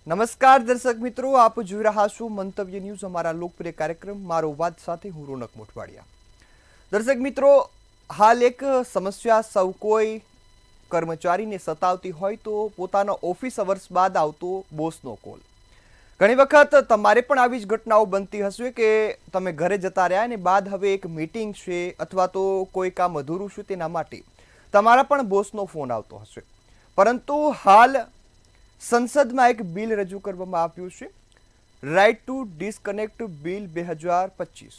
નમસ્કાર દર્શક મિત્રો, આપ જોઈ રહ્યા છો મંતવ્ય ન્યૂઝ, અમારા લોકપ્રિય કાર્યક્રમ મારો વાત સાથે હું રોનક મોટવાડિયા. દર્શક મિત્રો, હાલ એક સમસ્યા સૌ કોઈ કર્મચારીને સતાવતી હોય તો પોતાના ઓફિસ અવર્સ બાદ આવતો બોસનો કોલ. ઘણી વખત તમારે પણ આવી જ ઘટનાઓ બનતી હશે કે તમે ઘરે જતા રહ્યા અને બાદ હવે એક મીટિંગ છે અથવા તો કોઈ કામ અધૂરું છે તેના માટે તમારા પણ બોસનો ફોન આવતો હશે. પરંતુ હાલ સંસદમાં એક બિલ રજૂ કરવામાં આવ્યું છે, રાઇટ ટુ ડિસ્કનેક્ટ બિલ 2025.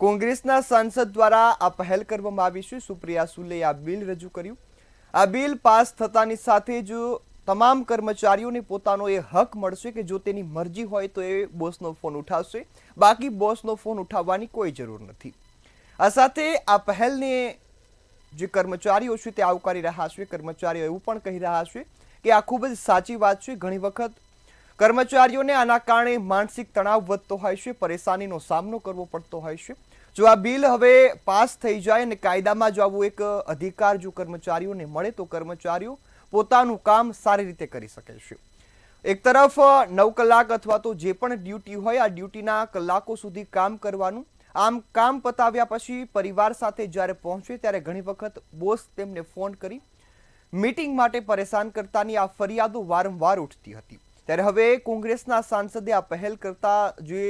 કોંગ્રેસના સાંસદ દ્વારા આ પહેલ કરવામાં આવી છે. સુપ્રિયા સુલેએ આ બિલ રજૂ કર્યું. આ બિલ પાસ થતાની સાથે જ તમામ કર્મચારીઓને પોતાનો એ હક મળશે કે જો તેની મરજી હોય તો એ બોસનો ફોન ઉઠાવશે, બાકી બોસનો ફોન ઉઠાવવાની કોઈ જરૂર નથી. આ સાથે આ પહેલને જે કર્મચારીઓ છે તે આવકારી રહ્યા છે. કર્મચારીઓ એવું પણ કહી રહ્યા છે કે આ ખૂબ જ સાચી વાત છે. ઘણી વખત કર્મચારીઓને આના કારણે માનસિક તણાવ વધતો હોય છે, પરેશાનીનો સામનો કરવો પડતો હોય છે. જો આ બિલ હવે પાસ થઈ જાય અને કાયદામાં જો આવું એક અધિકાર જો કર્મચારીઓને મળે તો કર્મચારીઓ પોતાનું કામ સારી રીતે કરી શકે છે. એક તરફ 9 કલાક અથવા તો જે પણ ડ્યુટી હોય આ ડ્યુટીના કલાકો સુધી કામ કરવાનું. આમ કામ પતાવ્યા પછી પરિવાર સાથે જ્યારે પહોંચે ત્યારે ઘણી વખત બોસ તેમને ફોન કરી મીટિંગ માટે પરેશાન કરતાની આ ફરિયાદો વારંવાર ઉઠતી હતી. ત્યારે હવે કોંગ્રેસના સાંસદે આ પહેલ કરતા જે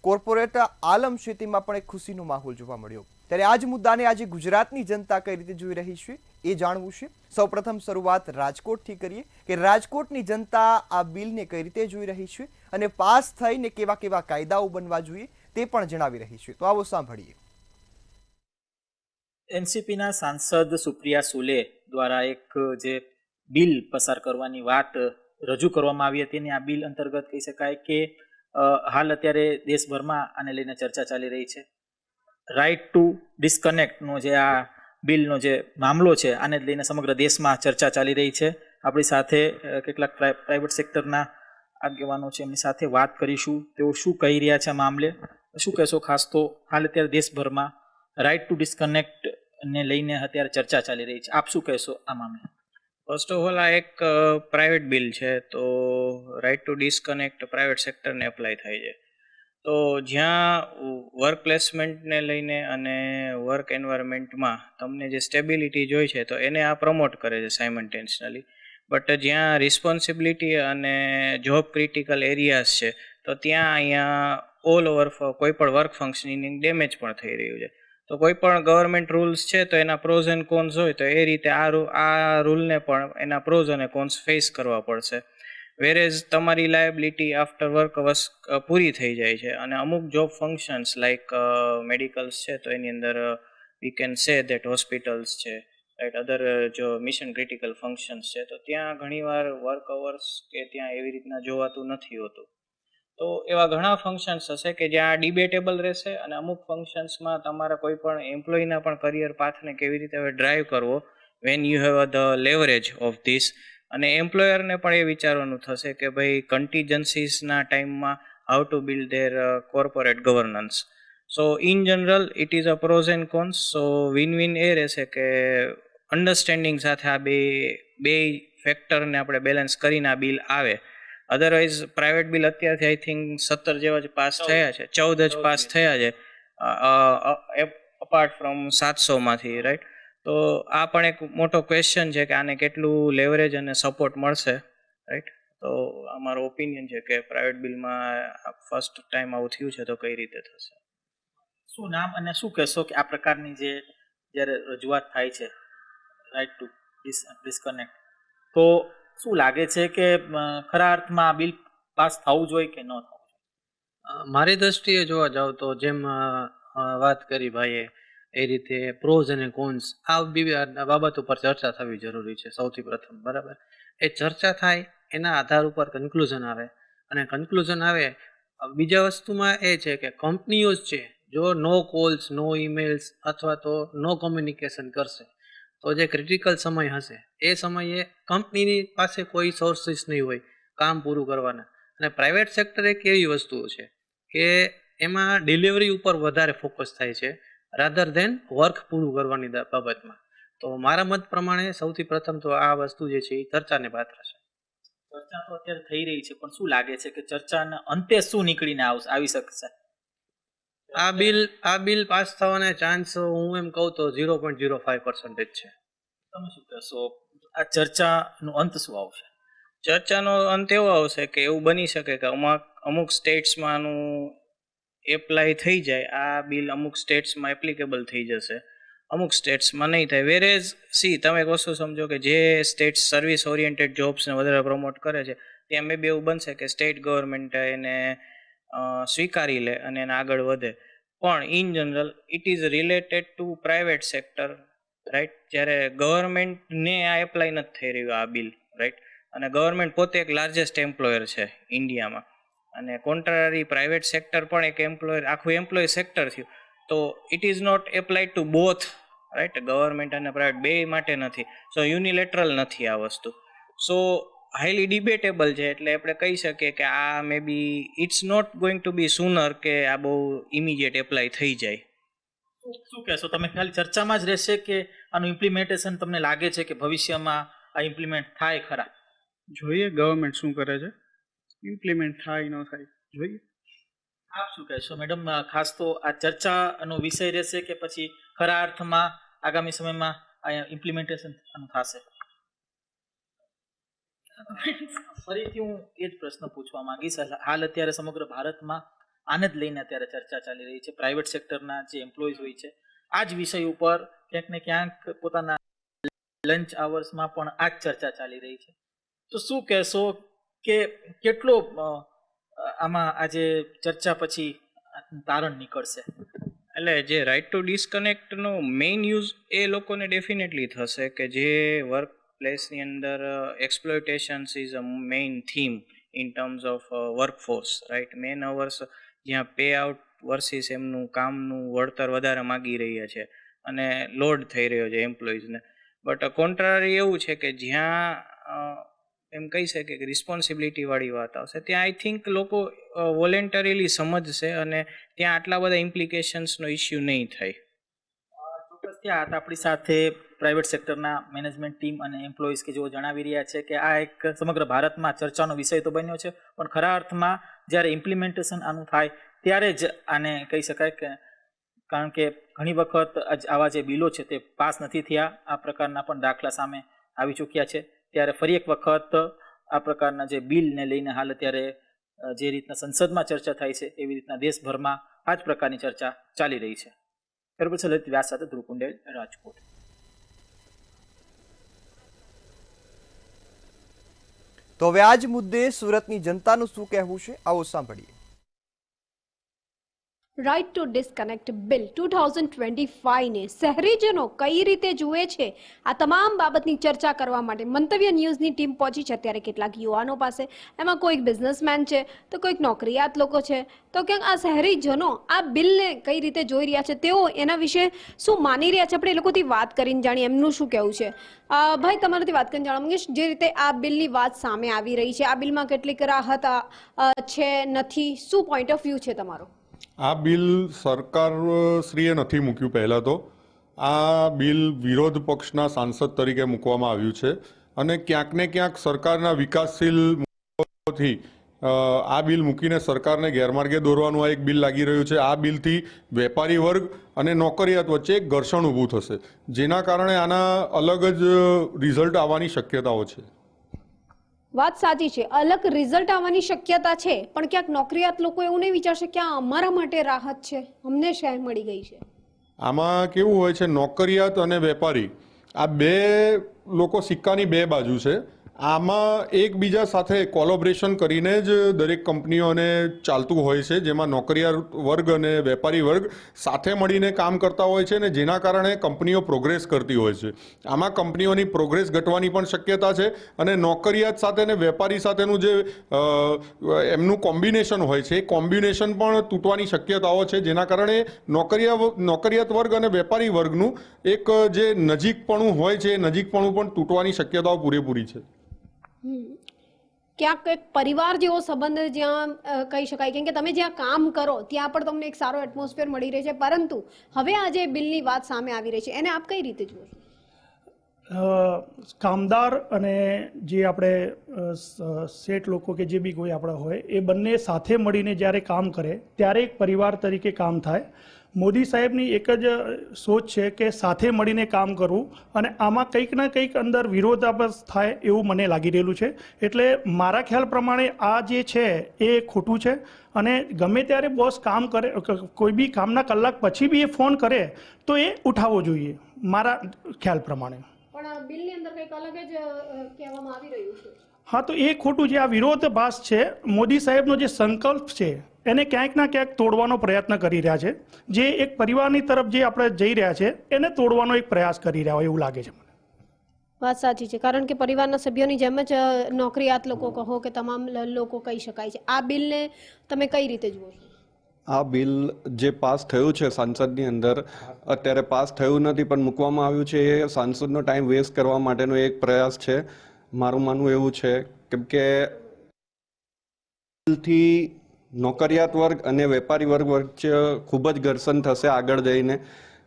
કોર્પોરેટ આલમ છે તેમાં પણ એક ખુશીનો માહોલ જોવા મળ્યો. ત્યારે આ જ મુદ્દાને આજે ગુજરાતની જનતા કઈ રીતે જોઈ રહી છે એ જાણવું છે. સૌપ્રથમ શરૂઆત રાજકોટથી કરીએ કે રાજકોટની જનતા આ બિલને કઈ રીતે જોઈ રહી છે અને પાસ થઈને કેવા કેવા કાયદાઓ બનવા જોઈએ તે પણ જણાવી રહી છે. તો આવો સાંભળીએ. એનસીપીના સાંસદ સુપ્રિયા સુલે દ્વારા એક જે બિલ પસાર કરવાની વાત રજૂ કરવામાં આવી હતી અને આ બિલ અંતર્ગત કહી શકાય કે હાલ અત્યારે દેશભરમાં આને લઈને ચર્ચા ચાલી રહી છે. રાઇટ ટુ ડિસ્કનેક્ટનો જે આ બિલનો જે મામલો છે આને લઈને સમગ્ર દેશમાં ચર્ચા ચાલી રહી છે. આપણી સાથે કેટલાક પ્રાઇવેટ સેક્ટરના આગેવાનો છે, એમની સાથે વાત કરીશું. તેઓ શું કહી રહ્યા છે આ મામલે, શું કહેશો? ખાસ તો હાલ અત્યારે દેશભરમાં રાઇટ ટુ ડિસ્કનેક્ટ ને લઈને અત્યારે ચર્ચા ચાલી રહી છે. આપ શું કહેશો આ મામલે? ફર્સ્ટ ઓફ ઓલ આ એક પ્રાઇવેટ બિલ છે, તો રાઇટ ટુ ડિસ્કનેક્ટ પ્રાઇવેટ સેક્ટરને એપ્લાય થાય છે. તો જ્યાં વર્ક પ્લેસમેન્ટને લઈને અને વર્ક એન્વાયરમેન્ટમાં તમને જે સ્ટેબિલિટી જોઈ છે તો એને આ પ્રમોટ કરે છે સાયમન્ટેનિયસલી. બટ જ્યાં રિસ્પોન્સિબિલિટી અને જોબ ક્રિટિકલ એરિયાઝ છે તો ત્યાં અહીંયા ઓલ ઓવર કોઈ પણ વર્ક ફંક્શનિંગ ડેમેજ પણ થઈ રહ્યું છે. તો કોઈ પણ ગવર્મેન્ટ રૂલ્સ છે તો એના પ્રોઝ એન્ડ કોન્સ હોય તો એ રીતે આ રૂલને પણ એના પ્રોઝ અને કોન્સ ફેસ કરવા પડશે. વેરેઝ તમારી લાયબિલિટી આફ્ટર વર્ક અવર્સ પૂરી થઈ જાય છે અને અમુક જોબ ફંક્શન્સ લાઈક મેડિકલ્સ છે તો એની અંદર we can say that hospitals છે, રાઈટ, અધર જો મિશન ક્રિટિકલ ફંક્શન્સ છે તો ત્યાં ઘણીવાર વર્ક અવર્સ કે ત્યાં એવી રીતના જોવાતું નથી હોતું. તો એવા ઘણા ફંક્શન્સ હશે કે જ્યાં ડિબેટેબલ રહેશે અને અમુક ફંક્શન્સમાં તમારા કોઈ પણ એમ્પ્લોયના પણ કરિયર પાથને કેવી રીતે હવે ડ્રાઈવ કરવો when you have the leverage of this. અને એમ્પ્લોયરને પણ એ વિચારવાનું થશે કે ભાઈ કન્ટીજન્સીસના ટાઈમમાં how to build their corporate governance. So in general it is a pros and cons. So win win એ રહેશે કે અન્ડરસ્ટેન્ડિંગ સાથે આ બે ફેક્ટરને આપણે બેલેન્સ કરીને આ બિલ આવે. અધરવાઇઝ પ્રાઇવેટ બિલ અત્યારથી આઈ થિંક 17 જેવા જ પાસ થયા છે, 14 જ પાસ થયા છે અપાર્ટ ફ્રોમ 700માંથી, રાઈટ. તો આ પણ એક મોટો ક્વેશ્ચન છે કે આને કેટલું લેવરેજ અને સપોર્ટ મળશે, રાઈટ. તો અમારો ઓપિનિયન છે કે પ્રાઇવેટ બિલમાં ફર્સ્ટ ટાઈમ આવું થયું છે તો કઈ રીતે થશે. શું નામ અને શું કહેશો કે આ પ્રકારની જે જ્યારે રજૂઆત થાય છે રાઇટ ટુ ડિસ્કનેક્ટ, તો શું લાગે છે કે ખરા અર્થમાં આ બિલ પાસ થવું જોઈએ કે ન થવું જોઈએ? મારી દ્રષ્ટિએ જોવા જાવ તો જેમ વાત કરી ભાઈએ એ રીતે પ્રોઝ અને કોન્સ આ બાબત ઉપર ચર્ચા થવી જરૂરી છે સૌથી પ્રથમ, બરાબર. એ ચર્ચા થાય એના આધાર ઉપર કન્ક્લુઝન આવે અને કન્ક્લુઝન આવે. બીજા વસ્તુમાં એ છે કે કંપનીઓ જ છે જો નો કોલ્સ, નો ઈમેલ્સ અથવા તો નો કોમ્યુનિકેશન કરશે તો જે ક્રિટિકલ સમય હશે એ સમયે કંપનીની પાસે કોઈ સોર્સિસ નહીં હોય કામ પૂરું કરવાના. અને પ્રાઇવેટ સેક્ટર એક એવી વસ્તુ છે કે એમાં ડિલિવરી ઉપર વધારે ફોકસ થાય છે રાધર ધેન વર્ક પૂરું કરવાની બાબતમાં. તો મારા મત પ્રમાણે સૌથી પ્રથમ તો આ વસ્તુ જે છે એ ચર્ચાને પાત્ર છે. ચર્ચા તો અત્યારે થઈ રહી છે, પણ શું લાગે છે કે ચર્ચાના અંતે શું નીકળીને આવી શકશે? આ બિલ પાસ થવાના ચાન્સ હું એમ કહું તો 0.05% છે. તમે શું કહેશો, આ ચર્ચાનો અંત શું આવશે? ચર્ચાનો અંત એવો આવશે કે એવું બની શકે કે અમુક સ્ટેટ્સમાં આનું એપ્લાય થઈ જાય, આ બિલ અમુક સ્ટેટ્સમાં એપ્લિકેબલ થઈ જશે, અમુક સ્ટેટ્સમાં નહીં થાય. વેરેઝ તમે એક વસ્તુ સમજો કે જે સ્ટેટ્સ સર્વિસ ઓરિએન્ટેડ જોબ્સને વધારે પ્રમોટ કરે છે ત્યાં મે બી એવું બનશે કે સ્ટેટ ગવર્મેન્ટ એને સ્વીકારી લે અને એને આગળ વધે. પણ in general it is related to private sector, right? જ્યારે ગવર્મેન્ટને આ એપ્લાય નથી થઈ રહ્યું આ બિલ, રાઈટ? અને ગવર્મેન્ટ પોતે એક લાર્જેસ્ટ એમ્પ્લોયર છે ઇન્ડિયામાં, અને કોન્ટ્રારી પ્રાઇવેટ સેક્ટર પણ એક એમ્પ્લોયર, આખું એમ્પ્લોય સેક્ટર થયું. તો it is not applied to both, right? Government અને પ્રાઇવેટ બે માટે નથી. સો યુનિલેટરલ નથી આ વસ્તુ. સો હાઈલી ડિબેટેબલ છે. એટલે આપણે કહી શકીએ કે આ maybe it's not going to be sooner કે આ બહુ ઇમિડિયેટ એપ્લાય થઈ જાય. શું કહેશો તમે, ખાલી ચર્ચામાં જ રહેશે કે આનું ઇમ્પ્લિમેન્ટેશન તમને લાગે છે કે ભવિષ્યમાં આ ઇમ્પ્લિમેન્ટ થાય ખરા? જોઈએ ગવર્મેન્ટ શું કરે છે, ઇમ્પ્લિમેન્ટ થાય ન થાય જોઈએ. આપ શું કહેશો મેડમ, ખાસ તો આ ચર્ચાનો વિષય રહેશે કે પછી ખરા અર્થમાં આગામી સમયમાં આ ઇમ્પ્લિમેન્ટેશન થશે? ફરીથી હું એ જ પ્રશ્ન પૂછવા માંગીશ. હાલ અત્યારે સમગ્ર ભારતમાં આને જ લઈને અત્યારે ચર્ચા ચાલી રહી છે. પ્રાઇવેટ સેક્ટરના જે એમ્પ્લોઈઝ હોય છે આ જ વિષય ઉપર ક્યાંક ને ક્યાંક પોતાના લંચ આવર્સમાં પણ આ જ ચર્ચા ચાલી રહી છે. તો શું કહેશો કે કેટલો આમાં આજે ચર્ચા પછી તારણ નીકળશે? એટલે જે રાઇટ ટુ ડિસ્કનેક્ટનો મેઇન યુઝ એ લોકોને ડેફિનેટલી થશે કે જે વર્ક પ્લેસની અંદર exploitations is a main theme in terms of workforce, right? Man hours જ્યાં પે આઉટ વર્સિસ એમનું કામનું વળતર વધારે માગી રહ્યા છે અને લોડ થઈ રહ્યો છે એમ્પ્લોઈઝને. બટ કોન્ટ્રારી એવું છે કે જ્યાં એમ કહી શકે કે રિસ્પોન્સિબિલિટી વાળી વાત આવશે ત્યાં આઈ થિંક લોકો વોલેન્ટરીલી સમજશે અને ત્યાં આટલા બધા ઇમ્પ્લિકેશન્સનો ઇસ્યુ નહીં થાય. ચોક્કસ ત્યાં હતા આપણી સાથે પ્રાઇવેટ સેક્ટરના મેનેજમેન્ટ ટીમ અને એમ્પ્લોઈઝ કે જેઓ જણાવી રહ્યા છે કે આ એક સમગ્ર ભારતમાં ચર્ચાનો વિષય તો બન્યો છે, પણ ખરા અર્થમાં જ્યારે ઇમ્પ્લિમેન્ટેશન આનું થાય ત્યારે જ આને કહી શકાય કે, કારણ કે ઘણી વખત આવા જે બિલો છે તે પાસ નથી થયા, આ પ્રકારના પણ દાખલા સામે આવી ચૂક્યા છે. ત્યારે ફરી એક વખત આ પ્રકારના જે બિલને લઈને હાલ અત્યારે જે રીતના સંસદમાં ચર્ચા થાય છે એવી રીતના દેશભરમાં આ જ પ્રકારની ચર્ચા ચાલી રહી છે. બરોબર છે. લલિત વ્યાસ સાથે ધ્રુવ કુંડેલ, રાજકોટ. તો હવે આ જ મુદ્દે સુરતની જનતાનું શું કહેવું છે, આવો સાંભળીએ. રાઇટ ટુ ડિસ્કનેક્ટ બિલ 2025 ને શહેરીજનો કઈ રીતે જુએ છે, આ તમામ બાબતની ચર્ચા કરવા માટે મંતવ્ય ન્યૂઝની ટીમ પહોંચી છે અત્યારે કેટલાક યુવાનો પાસે. એમાં કોઈક બિઝનેસમેન છે, તો કોઈક નોકરિયાત લોકો છે, તો ક્યાંક આ શહેરીજનો આ બિલને કઈ રીતે જોઈ રહ્યા છે, તેઓ એના વિશે શું માની રહ્યા છે, આપણે એ લોકોથી વાત કરીને જાણીએ એમનું શું કહેવું છે. ભાઈ, તમારાથી વાત કરીને જાણવા માંગીશ, જે રીતે આ બિલની વાત સામે આવી રહી છે, આ બિલમાં કેટલીક રાહત છે, નથી, શું પોઈન્ટ ઓફ વ્યૂ છે તમારો? આ બિલ સરકાર શ્રીએ નથી મૂક્યું. પહેલાં તો આ બિલ વિરોધ પક્ષના સાંસદ તરીકે મૂકવામાં આવ્યું છે અને ક્યાંક ને ક્યાંક સરકારના વિકાસશીલ મુદ્દાઓથી આ બિલ મૂકીને સરકારને ગેરમાર્ગે દોરવાનું આ એક બિલ લાગી રહ્યું છે. આ બિલથી વેપારી વર્ગ અને નોકરિયાત વચ્ચે એક ઘર્ષણ ઊભું થશે, જેના કારણે આના અલગ જ રિઝલ્ટ આવવાની શક્યતાઓ છે. વાત સાચી છે, અલગ રિઝલ્ટ આવવાની શક્યતા છે, પણ ક્યાંક નોકરિયાત લોકો એવું નહીં વિચારશે કે આ અમારા માટે રાહત છે, અમને શેર મળી ગઈ છે. આમાં કેવું હોય છે, નોકરિયાત અને વેપારી આ બે લોકો સિક્કાની બે બાજુ છે. આમાં એકબીજા સાથે કોલોબરેશન કરીને જ દરેક કંપનીઓને ચાલતું હોય છે, જેમાં નોકરિયાત વર્ગ અને વેપારી વર્ગ સાથે મળીને કામ કરતા હોય છે ને જેના કારણે કંપનીઓ પ્રોગ્રેસ કરતી હોય છે. આમાં કંપનીઓની પ્રોગ્રેસ ઘટવાની પણ શક્યતા છે અને નોકરિયાત સાથે ને વેપારી સાથેનું જે એમનું કોમ્બિનેશન હોય છે એ કોમ્બિનેશન પણ તૂટવાની શક્યતાઓ છે, જેના કારણે નોકરિયાત વર્ગ અને વેપારી વર્ગનું એક જે નજીકપણું હોય છે એ નજીકપણું પણ તૂટવાની શક્યતાઓ પૂરેપૂરી છે. ક્યાંક એક પરિવાર જેવો સંબંધ જ્યાં કહી શકાય, કેમ કે તમે જ્યાં કામ કરો ત્યાં પણ તમને એક સારો એટમોસ્ફિયર મળી રહે છે, પરંતુ હવે આ જે બિલની વાત સામે આવી રહી છે એને આપ કઈ રીતે જુઓ છો? કામદાર અને જે આપણે શેઠ લોકો કે જે બી કોઈ આપણા હોય એ બંને સાથે મળીને જ્યારે કામ કરે ત્યારે એક પરિવાર તરીકે કામ થાય. મોદી સાહેબની એક જ સોચ છે કે સાથે મળીને કામ કરવું, અને આમાં કંઈક ના કંઈક અંદર વિરોધાભાસ થાય એવું મને લાગી રહેલું છે. એટલે મારા ખ્યાલ પ્રમાણે આ જે છે એ ખોટું છે, અને ગમે ત્યારે બોસ કામ કરે, કોઈ બી કામના કલાક પછી બી એ ફોન કરે તો એ ઉઠાવવો જોઈએ મારા ખ્યાલ પ્રમાણે. પણ બિલની અંદર કંઈક અલગ જ કહેવામાં આવી રહ્યું છે. હા, તો એ ખોટું છે. આ વિરોધાભાસ છે. મોદી સાહેબનો જે સંકલ્પ છે એને ક્યાંક ના ક્યાંક તોડવાનો પ્રયત્ન કરી રહ્યા છે. જે એક પરિવારની તરફ જે આપણે જઈ રહ્યા છે એને તોડવાનો એક પ્રયાસ કરી રહ્યા હોય એવું લાગે છે મને. વાત સાચી છે, કારણ કે પરિવારના સભ્યોની જેમ જ નોકરિયાત લોકો કહો કે તમામ લોકો કહી શકાય છે. આ બિલને તમે કઈ રીતે જુઓ છો? આ બિલ જે પાસ થયું છે સાંસદની અંદર, અત્યારે પાસ થયું નથી પણ મૂકવામાં આવ્યું છે, એ સાંસદનો ટાઈમ વેસ્ટ કરવા માટેનો એક પ્રયાસ છે. મારું માનવું એવું છે કેમ કે બિલથી નોકરિયાત વર્ગ અને વેપારી વર્ગ વચ્ચે ખૂબ જ ઘર્ષણ થશે આગળ જઈને.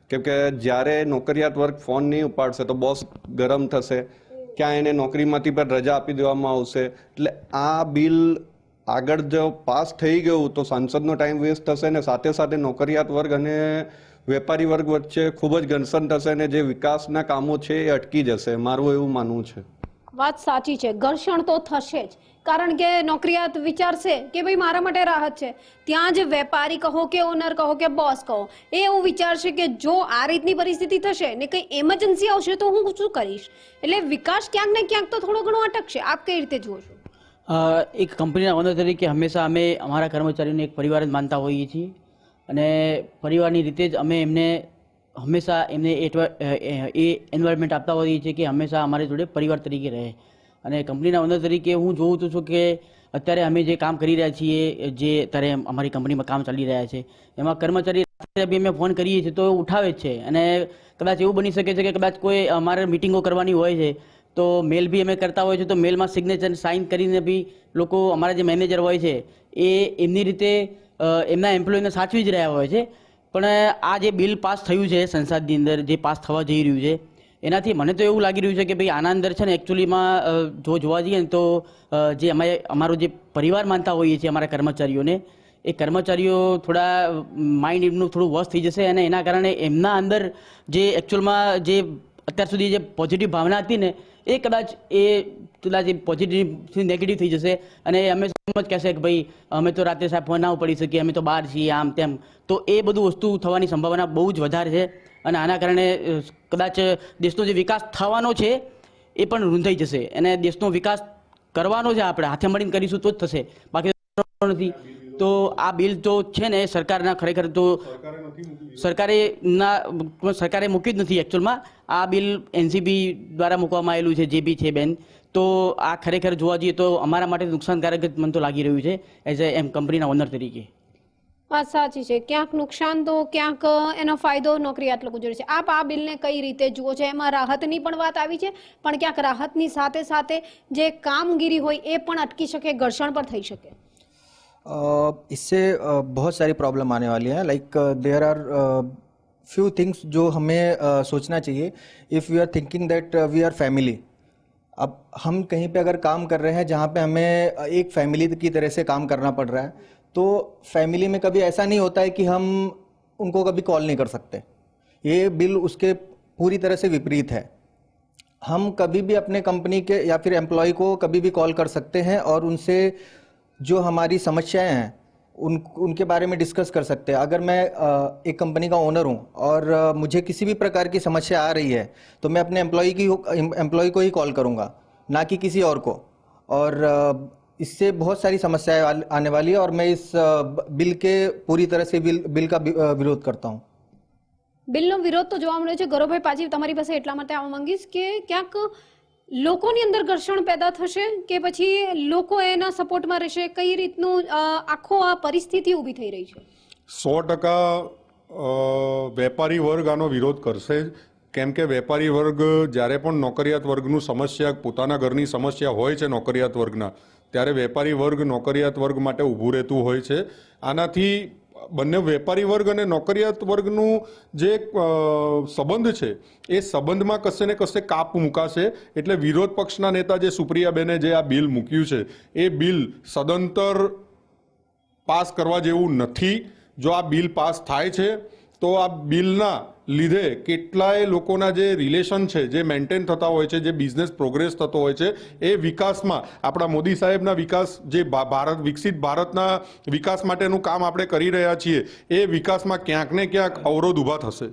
કેમ કે જ્યારે નોકરિયાત વર્ગ ફોન નહીં ઉપાડશે તો બોસ ગરમ થશે, ક્યાં એને નોકરીમાંથી પણ રજા આપી દેવામાં આવશે. એટલે આ બિલ આગળ જો પાસ થઈ ગયું તો સાંસદનો ટાઈમ વેસ્ટ થશે ને સાથે સાથે નોકરિયાત વર્ગ અને વેપારી વર્ગ વચ્ચે ખૂબ જ ઘર્ષણ થશે અને જે વિકાસના કામો છે એ અટકી જશે. મારું એવું માનવું છે. વાત સાચી છે, ઘર્ષણ તો થશે જ, કારણ કે નોકરિયાત વિચારશે કે ભાઈ મારા માટે રાહત છે. ત્યાં જ વેપારી કહો કે ઓનર કહો કે બોસ કહો, એ એવું વિચારશે કે જો આ રીતની પરિસ્થિતિ થશે ને કંઈ એમરજન્સી આવશે તો હું શું કરીશ. એટલે વિકાસ ક્યાંક ને ક્યાંક તો થોડો ઘણો અટકશે. આપ કઈ રીતે જુઓ છો? એક કંપનીના ઓનર તરીકે હંમેશા અમે અમારા કર્મચારીઓને એક પરિવાર જ માનતા હોઈએ છીએ, અને પરિવારની રીતે જ અમે એમને હંમેશા એમને એ એન્વાયરમેન્ટ આપતા હોઈએ છીએ કે હંમેશા અમારી જોડે પરિવાર તરીકે રહે. અને કંપનીના ઓનર તરીકે હું જોઉં તો છું કે અત્યારે અમે જે કામ કરી રહ્યા છીએ, જે અત્યારે અમારી કંપનીમાં કામ ચાલી રહ્યા છે, એમાં કર્મચારી બી અમે ફોન કરીએ છીએ તો ઉઠાવે જ છે. અને કદાચ એવું બની શકે છે કે કદાચ કોઈ અમારે મિટિંગો કરવાની હોય છે તો મેલ બી અમે કરતા હોય છે, તો મેલમાં સિગ્નેચર સાઇન કરીને બી લોકો, અમારા જે મેનેજર હોય છે એ એમની રીતે એમના એમ્પ્લોયને સાચવી જ રહ્યા હોય છે. પણ આ જે બિલ પાસ થયું છે સંસદની અંદર, જે પાસ થવા જઈ રહ્યું છે, એનાથી મને તો એવું લાગી રહ્યું છે કે ભાઈ આના અંદર છે ને એકચ્યુઅલીમાં જો જોવા જઈએ ને તો જે અમારો જે પરિવાર માનતા હોઈએ છીએ અમારા કર્મચારીઓને, એ કર્મચારીઓ થોડા માઇન્ડ એમનું થોડું વોશ થઈ જશે, અને એના કારણે એમના અંદર જે એકચ્યુઅલમાં જે અત્યાર સુધી જે પોઝિટિવ ભાવના હતી ને એ કદાચ પોઝિટિવથી નેગેટિવ થઈ જશે, અને અમે જ કહેશે કે ભાઈ અમે તો રાત્રે સાહેબ ફોન ના ઉપાડી શકીએ, અમે તો બહાર છીએ, આમ તેમ. તો એ બધું વસ્તુ થવાની સંભાવના બહુ જ વધારે છે, અને આના કારણે કદાચ દેશનો જે વિકાસ થવાનો છે એ પણ રૂંધાઈ જશે. અને દેશનો વિકાસ કરવાનો છે આપણે હાથે મળીને કરીશું તો જ થશે, બાકી નથી. તો આ બિલ તો છે ને સરકારના ખરેખર તો સરકારે મૂકી જ નથી. એકચ્યુઅલમાં આ બિલ એનસીબી દ્વારા મૂકવામાં આવેલું છે, જે બી છે બેન. તો આ ખરેખર જોવા જઈએ તો અમારા માટે નુકસાનકારક જ મને તો લાગી રહ્યું છે એઝ એ એમ કંપનીના ઓનર તરીકે. વાત સાચી છે, ક્યાંક નુકસાન તો ક્યાંક એનો ફાયદો નોકરિયાત લોકો જોડે છે. આપ આ બિલને કઈ રીતે જુઓ છો? એમાં રાહતની પણ વાત આવી છે, પણ ક્યાંક રાહતની સાથે સાથે જે કામગીરી હોય એ પણ અટકી શકે, ઘર્ષણ પણ થઈ શકે. इससे बहुत सारी प्रॉब्लम आने वाली है. Like there are few things जो हमें सोचना चाहिए. If we are thinking that we are family, अब हम कहीं पे अगर काम कर रहे हैं जहाँ पे हमें एक फैमिली की तरह से काम करना पड़ रहा है, तो फैमिली में कभी ऐसा नहीं होता है कि हम उनको कभी कॉल नहीं कर सकते. ये बिल उसके पूरी तरह से विपरीत है. हम कभी भी अपने कंपनी के या फिर एम्प्लॉय को कभी भी कॉल कर सकते हैं और उनसे जो हमारी समस्याएं हैं उनके बारे में डिस्कस कर सकते हैं. अगर मैं एक कंपनी का ओनर हूं और मुझे किसी भी प्रकार की समस्या आ रही है तो मैं अपने एम्प्लॉय को ही कॉल करूंगा, ना कि किसी और को. और इससे बहुत सारी समस्याएं आने वाली है और मैं इस बिल के पूरी तरह से बिल का विरोध करता हूं. બિલનો વિરોધ તો જોવા મળ્યો છે. ગૌરવભાઈ, પાછી તમારી પાસે એટલા માટે આવવા માંગીશ કે ક્યાંક લોકોની અંદર ઘર્ષણ પેદા થશે કે પછી લોકો એના સપોર્ટમાં રહેશે? કઈ રીતનું આખો આ પરિસ્થિતિ ઊભી થઈ રહી છે? 100% વેપારી વર્ગ આનો વિરોધ કરશે જ. કેમ કે વેપારી વર્ગ જ્યારે પણ નોકરિયાત વર્ગનું સમસ્યા, પોતાના ઘરની સમસ્યા હોય છે નોકરિયાત વર્ગના, ત્યારે વેપારી વર્ગ નોકરિયાત વર્ગ માટે ઊભું રહેતું હોય છે. આનાથી બંને વેપારી વર્ગ અને નોકરિયાત વર્ગનું જે સંબંધ છે એ સંબંધમાં કશે ને કશે કાપ મુકાશે. એટલે વિરોધ પક્ષના નેતા જે સુપ્રિયાબેને જે આ બિલ મૂક્યું છે એ બિલ સદંતર પાસ કરવા જેવું નથી. જો આ બિલ પાસ થાય છે તો આ બિલના લીધે કેટલાય લોકોના જે રિલેશન છે જે મેન્ટેન થતા હોય છે, જે બિઝનેસ પ્રોગ્રેસ થતો હોય છે, એ વિકાસમાં આપણા મોદી સાહેબના વિકાસ જે ભારત વિકસિત ભારતના વિકાસ માટેનું કામ આપણે કરી રહ્યા છીએ એ વિકાસમાં ક્યાંક ને ક્યાંક અવરોધ ઊભા થશે.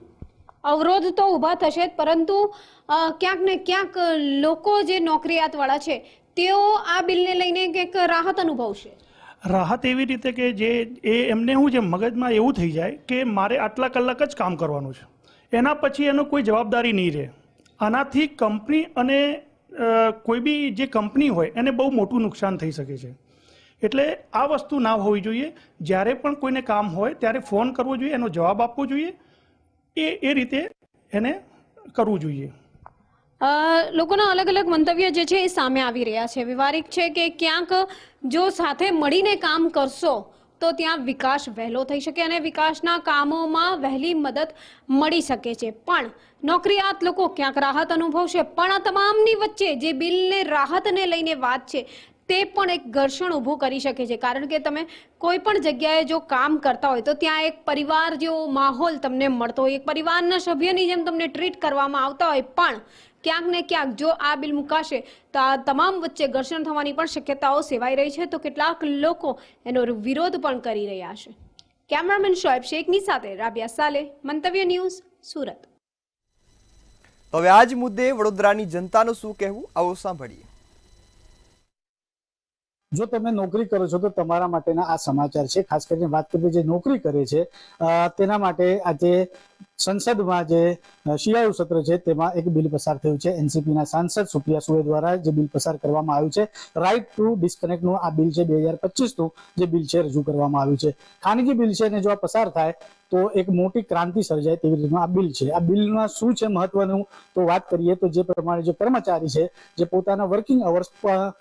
અવરોધ તો ઊભા થશે જ, પરંતુ ક્યાંક ને ક્યાંક લોકો જે નોકરિયાતવાળા છે તેઓ આ બિલને લઈને કંઈક રાહત અનુભવશે. રાહત એવી રીતે કે જે એમને હું જે મગજમાં એવું થઈ જાય કે મારે આટલા કલાક જ કામ કરવાનું છે, એના પછી એનો કોઈ જવાબદારી નહીં રહે. આનાથી કંપની અને કોઈ બી જે કંપની હોય એને બહુ મોટું નુકસાન થઈ શકે છે. એટલે આ વસ્તુ ના હોવી જોઈએ. જ્યારે પણ કોઈને કામ હોય ત્યારે ફોન કરવો જોઈએ, એનો જવાબ આપવો જોઈએ, એ રીતે એને કરવું જોઈએ. લોકોના અલગ અલગ મંતવ્ય જે છે એ સામે આવી રહ્યા છે. વ્યવહારિક છે કે ક્યાંક જો સાથે મળીને કામ કરશો તો ત્યાં વિકાસ વહેલો થઈ શકે અને વિકાસના કામોમાં વહેલી મદદ મળી શકે છે. પણ નોકરિયાત લોકો ક્યાંક રાહત અનુભવશે. પણ આ તમામની વચ્ચે જે બિલને રાહતને લઈને વાત છે તે પણ એક ઘર્ષણ ઊભું કરી શકે છે. કારણ કે તમે કોઈ પણ જગ્યાએ જો કામ કરતા હોય તો ત્યાં એક પરિવાર જેવો માહોલ તમને મળતો હોય, એક પરિવારના સભ્યની જેમ તમને ટ્રીટ કરવામાં આવતા હોય. પણ ક્યાંક ને ક્યાંક જો આ બિલ મુકાશે તો આ તમામ વચ્ચે ઘર્ષણ થવાની પણ શક્યતાઓ સેવાઈ રહી છે. તો કેટલાક લોકો એનો વિરોધ પણ કરી રહ્યા છે. કેમેરામેન શોએબ શેખની સાથે રાબિયા સાલે, મંતવ્ય ન્યૂઝ, સુરત. હવે આ જ મુદ્દે વડોદરાની જનતાનું શું કહેવું, આવો સાંભળીએ. જો તમે નોકરી કરો છો તો તમારા માટેના આ સમાચાર છે. ખાસ કરીને વાત કરીએ જે નોકરી કરે છે તેના માટે આજે સંસદમાં જે શિયાળુ સત્ર છે તેમાં એક બિલ પસાર થયું છે. એનસીપીના સાંસદ સુપ્રિયા સુલે દ્વારા જે બિલ પસાર કરવામાં આવ્યું છે, રાઇટ ટુ ડિસ્કનેક્ટનું આ બિલ છે, 2025નું જે બિલ છે રજૂ કરવામાં આવ્યું છે. ખાનગી બિલ છે અને જો આ પસાર થાય તો એક મોટી ક્રાંતિ સર્જાય તેવી રીતનું આ બિલ છે. આ બિલમાં શું છે મહત્વનું તો વાત કરીએ તો જે પ્રમાણે જે કર્મચારી છે જે પોતાના વર્કિંગ અવર્સ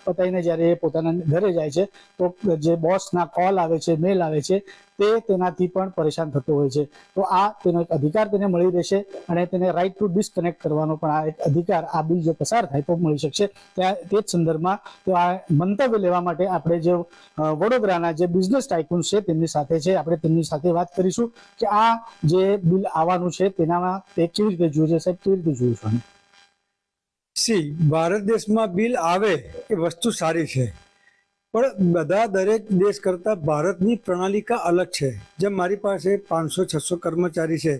પતાવીને જ્યારે પોતાના ઘરે જાય છે તો જે બોસના કોલ આવે છે, મેલ આવે છે, તે તેનાથી પણ પરેશાન થતો હોય છે. તો આ તેનો એક અધિકાર તેને મળી રહેશે અને તેને રાઇટ ટુ ડિસ્કનેક્ટ કરવાનો પણ આ એક અધિકાર આ બિલ જો પસાર થાય તો મળી શકશે. તે જ સંદર્ભમાં તો આ મંતવ્ય લેવા માટે આપણે જે વડોદરાના જે બિઝનેસ ટાઇકૂન છે તેમની સાથે છે, આપણે તેમની સાથે વાત કરીશું કે આ જે બિલ આવવાનું છે તેનામાં તે કેવી રીતે જોઈએ છે. સાહેબ, કેવી રીતે જોયું છે? ભારત દેશમાં બિલ આવે એ વસ્તુ સારી છે, પણ દરેક દેશ કરતાં ભારતની પ્રણાલિકા અલગ છે. જેમ મારી પાસે 500-600 કર્મચારી છે,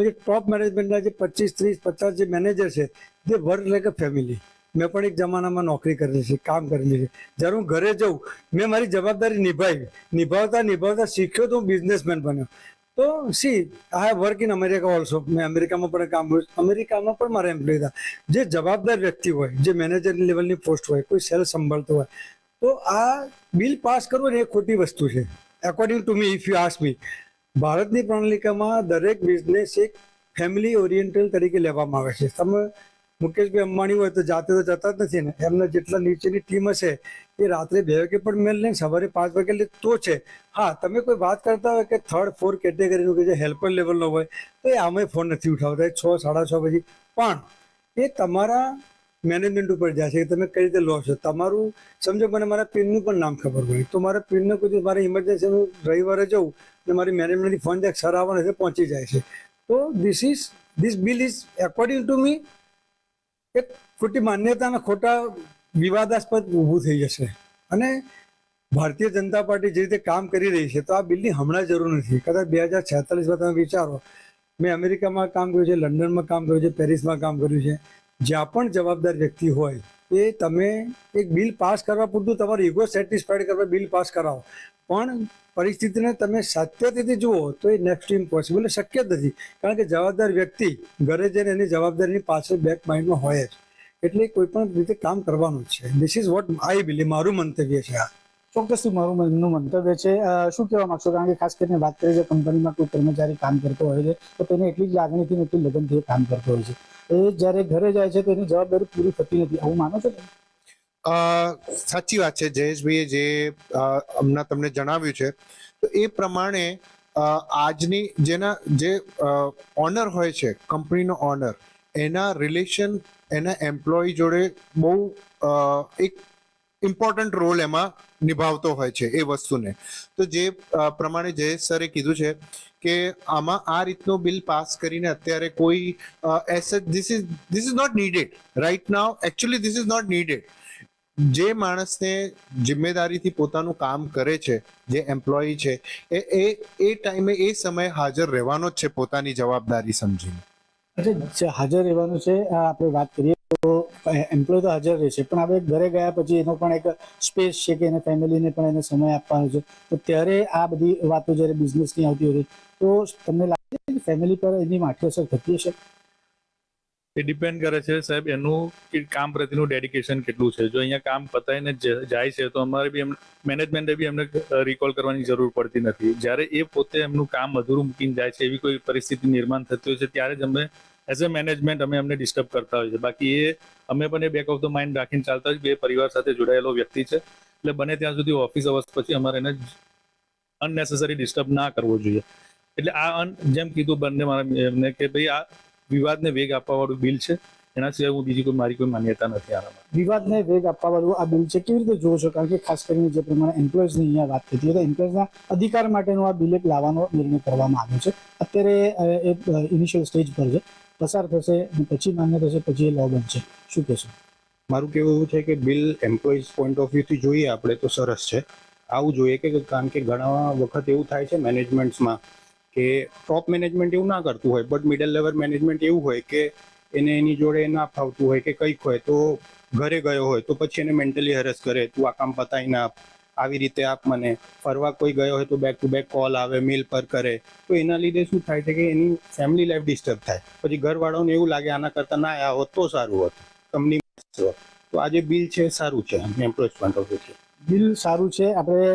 જે ટોપ મેનેજમેન્ટના જે 25-30-50 જે મેનેજર છે તે વર્ક લાઈક અ ફેમિલી. મેં પણ એક જમાનામાં નોકરી કરેલી છે, કામ કરેલી છે. જ્યારે હું ઘરે જઉં મેં મારી જવાબદારી નિભાવતા શીખ્યો તો હું બિઝનેસમેન બન્યો. તો I have work in America also. મેં અમેરિકામાં પણ કામ કર્યું. અમેરિકામાં પણ મારા એમ્પ્લોય હતા. જે જવાબદાર વ્યક્તિ હોય, જે મેનેજર લેવલની પોસ્ટ હોય, કોઈ સેલ્સ સંભાળતો હોય, તો આ બિલ પાસ કરવું ને એ ખોટી વસ્તુ છે. According to me, if you ask me, ભારતની પ્રણાલિકામાં દરેક બિઝનેસ એક ફેમિલી ઓરિએન્ટેડ તરીકે લેવામાં આવે છે. તમે મુકેશભાઈ અંબાણી હોય તો જાતે તો જતા જ નથી ને, એમના જેટલા નીચેની ટીમ હશે એ રાત્રે 2 વાગે પણ મેલ લઈને સવારે 5 વાગે લે તો છે. હા, તમે કોઈ વાત કરતા હોય કે 3rd 4th કેટેગરીનું કે જે હેલ્પર લેવલનો હોય તો એ આમે ફોન નથી ઉઠાવતા 6 6:30 પછી. પણ એ તમારા મેનેજમેન્ટ ઉપર જાય છે કે તમે કઈ રીતે લો છો. તમારું સમજો મને મારા પિનનું પણ નામ ખબર હોય તો મારા પિનને કોઈ મારે ઇમરજન્સી હું રવિવારે જઉં અને મારી મેનેજમેન્ટથી ફોન જાય સર આવવાના છે, પહોંચી જાય છે. તો this bill is according to me એક ખોટી માન્યતા અને ખોટા વિવાદાસ્પદ ઊભું થઈ જશે. અને ભારતીય જનતા પાર્ટી જે રીતે કામ કરી રહી છે તો આ બિલની હમણાં જરૂર નથી. કદાચ 2046માં તમે વિચારો, મેં અમેરિકામાં કામ કર્યું છે, લંડનમાં કામ કર્યું છે, પેરિસમાં કામ કર્યું છે. જ્યાં પણ જવાબદાર વ્યક્તિ હોય એ તમે એક બિલ પાસ કરવા પૂરતું તમારું ઈગો સેટિસ્ફાઈડ કરવા બિલ પાસ કરાવો, પણ પરિસ્થિતિને તમે સત્યથી જુઓ તો એ નેક્સ્ટ ઇમ્પોસિબલ, શક્ય જ નથી. કારણ કે જવાબદાર વ્યક્તિ ઘરે જઈને એની જવાબદારીની પાછળ બેક માઇન્ડમાં હોય જ, એટલે કોઈ પણ રીતે કામ કરવાનું જ છે. This is what I believe, મારું મંતવ્ય છે. આ ચોક્કસથી મારું મંતવ્ય છે. શું કહેવા માંગશો? કારણ કે ખાસ કરીને વાત કરીએ કંપનીમાં કોઈ કર્મચારી કામ કરતો હોય છે તો તેને એટલી જ લાગણીથી એટલી લગનથી કામ કરતો હોય છે. એ જ્યારે ઘરે જાય છે તો એની જવાબદારી પૂરી થતી નથી. આવું માનો છો? સાચી વાત છે જયેશભાઈએ જે હમણાં તમને જણાવ્યું છે તો એ પ્રમાણે આજની જે ઓનર હોય છે, કંપનીનો ઓનર, એના રિલેશન એના એમ્પ્લોય જોડે બહુ એક ઇમ્પોર્ટન્ટ રોલ એમાં નિભાવતો હોય છે એ વસ્તુને. તો જે પ્રમાણે જયેશ સરે કીધું છે કે આમાં આ રીતનું બિલ પાસ કરીને અત્યારે કોઈ this is not needed right now. Actually this is not needed. જે માણસને જિમ્મેદારીથી પોતાનું કામ કરે છે, જે એમ્પ્લોય છે, એ ટાઈમે એ સમયે હાજર રહેવાનો જ છે પોતાની જવાબદારી સમજીને. અચ્છા, હાજર રહેવાનું છે. આપણે વાત કરીએ તો એમ્પ્લોય તો હાજર રહેશે, પણ આપણે ઘરે ગયા પછી એનો પણ એક સ્પેસ છે કે એને ફેમિલીને પણ એને સમય આપવાનો છે. તો ત્યારે આ બધી વાતો જ્યારે બિઝનેસની આવતી હોય તો તમને લાગે છે કે ફેમિલી પર એની માઠી અસર થતી હશે? એ ડિપેન્ડ કરે છે સાહેબ એનું કામ પ્રત્યેનું ડેડિકેશન કેટલું છે. જો અહીંયા કામ પતાવીને જાય છે તો અમારે બી મેનેજમેન્ટે બી એમને રિકોલ કરવાની જરૂર પડતી નથી. જ્યારે એ પોતે એમનું કામ અધૂરું મૂકીને જાય છે, એવી કોઈ પરિસ્થિતિ નિર્માણ થતી હોય છે, ત્યારે જ અમે એઝ અ મેનેજમેન્ટ અમે એમને ડિસ્ટર્બ કરતા હોઈએ છીએ. બાકી અમે પણ એ બેક ઓફ ધ માઇન્ડ રાખીને ચાલતા હોય કે એ પરિવાર સાથે જોડાયેલો વ્યક્તિ છે, એટલે બને ત્યાં સુધી ઓફિસ અવર્સ પછી અમારે એને અનનેસેસરી ડિસ્ટર્બ ના કરવો જોઈએ. એટલે આ જેમ કીધું બંને મારા એમને કે ભાઈ આ વિવાદને વેગ આપવા વાળું બિલ છે, એના સિવાય હું બીજી મારી કોઈ માન્યતા નથી આનામાં. વિવાદને વેગ આપવા વાળું આ બિલ છે, કેવી રીતે જોવો છો? કારણ કે ખાસ કરીને જે પ્રમાણે એમ્પ્લોયઝની અહીંયા વાત થતી હોય તો એમ્પ્લોયઝના અધિકાર માટેનો આ બિલ એક લાવવાનો નિર્ણય કરવામાં આવ્યો છે. અત્યારે એ ઇનિશિયલ સ્ટેજ પર છે, પસાર થશે પછી માન્ય થશે, પછી એ લો બનશે. શું કહેશો? મારું કહેવું એવું છે કે બિલ એમ્પ્લોઈઝ પોઈન્ટ ઓફ વ્યૂથી જોઈએ આપણે તો સરસ છે. આવું જોઈએ કે કારણ કે ઘણા વખત એવું થાય છે મેનેજમેન્ટ્સમાં કે ટોપ મેનેજમેન્ટ એવું ના કરતું હોય, બટ મિડલ લેવલ મેનેજમેન્ટ એવું હોય કે એને એની જોડે ના ફાવતું હોય કે કંઈક હોય તો ઘરે ગયો હોય તો પછી એને મેન્ટલી હેરેસ કરે, તું આ કામ પતાવીને આપ, આવી રીતે આપ મને. ફરવા કોઈ ગયો હોય તો બેક ટુ બેક કોલ આવે, મેલ પર કરે. તો એના લીધે શું થાય છે કે એની ફેમિલી લાઈફ ડિસ્ટર્બ થાય. પછી ઘરવાળાઓને એવું લાગે આના કરતાં ના આવ્યા હોત તો સારું હોત, કંપની. તો આ જે બિલ છે સારું છે એમ્પ્લોઈઝ પોઈન્ટ ઓફ વ્યૂથી. બિલ સારું છે. આપણે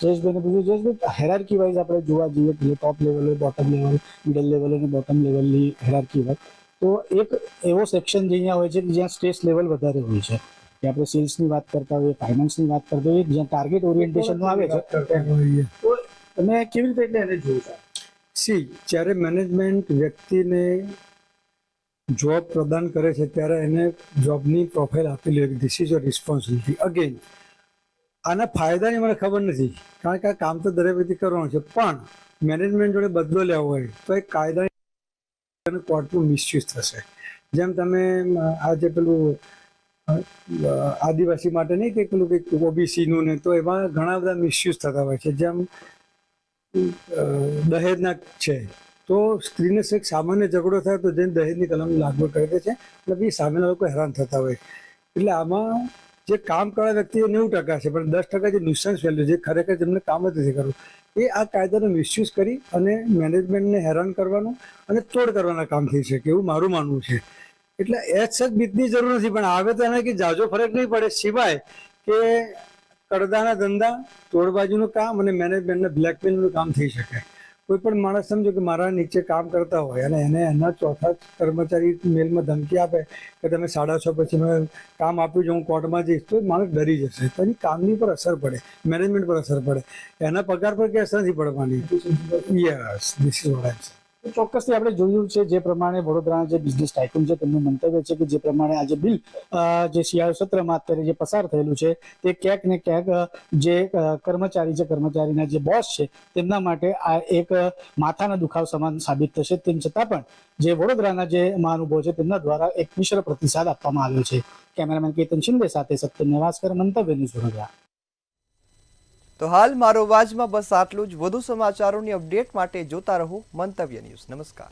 જયેશભાઈને પૂછ્યું, જયેશભાઈ હેરાર્કી વાઇઝ આપણે જોવા જઈએ કે ટોપ લેવલ હોય, બોટમ લેવલ, મિડલ લેવલ અને બોટમ લેવલની હેરાર્કી હોય તો એક એવો સેક્શન જે અહીંયા હોય છે કે જ્યાં સ્ટ્રેસ લેવલ વધારે હોય છે, કે આપણે સેલ્સની વાત કરતા હોઈએ, ફાઇનાન્સની વાત કરતા હોઈએ, જ્યાં ટાર્ગેટ ઓરિએન્ટેશનનું આવે છે. તો તમે કેવી રીતે એટલે એને જોવો છો? જ્યારે મેનેજમેન્ટ વ્યક્તિને જોબ પ્રદાન કરે છે ત્યારે એને જોબની પ્રોફાઇલ આપેલી હોય, this is your responsibility. Again આના ફાયદાની મને ખબર નથી, કારણ કે આ કામ તો દરેક વ્યક્તિ કરવાનું છે, પણ મેનેજમેન્ટ જોડે બદલો લેવો હોય તો એક કાયદાની કોર્ટનું મિસયુઝ થશે. જેમ તમે આજે પેલું આદિવાસી માટે નહીં કે પેલું કંઈક ઓબીસીનું ને, તો એમાં ઘણા બધા મિસયુઝ થતા હોય છે. જેમ દહેજના છે તો સ્ત્રીને એક સામાન્ય ઝઘડો થાય તો જઈને દહેજની કલમ લાગુ કરી દે છે, એટલે એ સામેના લોકો હેરાન થતા હોય. એટલે આમાં જે કામ કરવા વ્યક્તિ 90% છે, પણ 10% જે ન્યુસન્સ વેલ્યુ જે ખરેખર જેમને કામ જ નથી કરવું, એ આ કાયદાનો મિસયુઝ કરી અને મેનેજમેન્ટને હેરાન કરવાનું અને તોડ કરવાના કામ થઈ શકે એવું મારું માનવું છે. એટલે એ સચ બીતની જરૂર નથી, પણ આવે તો એને કે જાજો ફરક નહીં પડે, સિવાય કે કડદાના ધંધા, તોડબાજીનું કામ અને મેનેજમેન્ટને બ્લેકમેલનું કામ થઈ શકે. કોઈ પણ માણસ સમજો કે મારા નીચે કામ કરતા હોય અને એને એના ચોથા કર્મચારી મેલમાં ધમકી આપે કે તમે 6:30 પછી મેં કામ આપ્યું છે, હું કોર્ટમાં જઈશ, તો માણસ ડરી જશે. તો એની કામની પર અસર પડે, મેનેજમેન્ટ પર અસર પડે, એના પગાર પર કે અસર નથી પડવાની. Yes, this is what I am. ચોક્કસથી આપણે જોયું છે જે પ્રમાણે વડોદરાના જે બિઝનેસ ટાઇકૂન છે તેમનું મંતવ્ય છે કે જે પ્રમાણે આજે બિલ જે શિયાળુ સત્રમાં અત્યારે જે પસાર થયેલું છે તે ક્યાંક ને ક્યાંક જે કર્મચારી છે, કર્મચારીના જે બોસ છે તેમના માટે આ એક માથાના દુખાવ સમાન સાબિત થશે. તેમ છતાં પણ જે વડોદરાના જે મહાનુભાવો છે તેમના દ્વારા એક મિશ્ર પ્રતિસાદ આપવામાં આવ્યો છે. કેમેરામેન કેતન શિંદે સાથે સત્યમ નેવાસકર, મંતવ્ય ન્યૂઝ વડોદરા. તો હાલ મારો અવાજમાં બસ આટલું જ. વધુ સમાચારોની અપડેટ માટે જોતા રહો મંતવ્ય ન્યૂઝ. નમસ્કાર.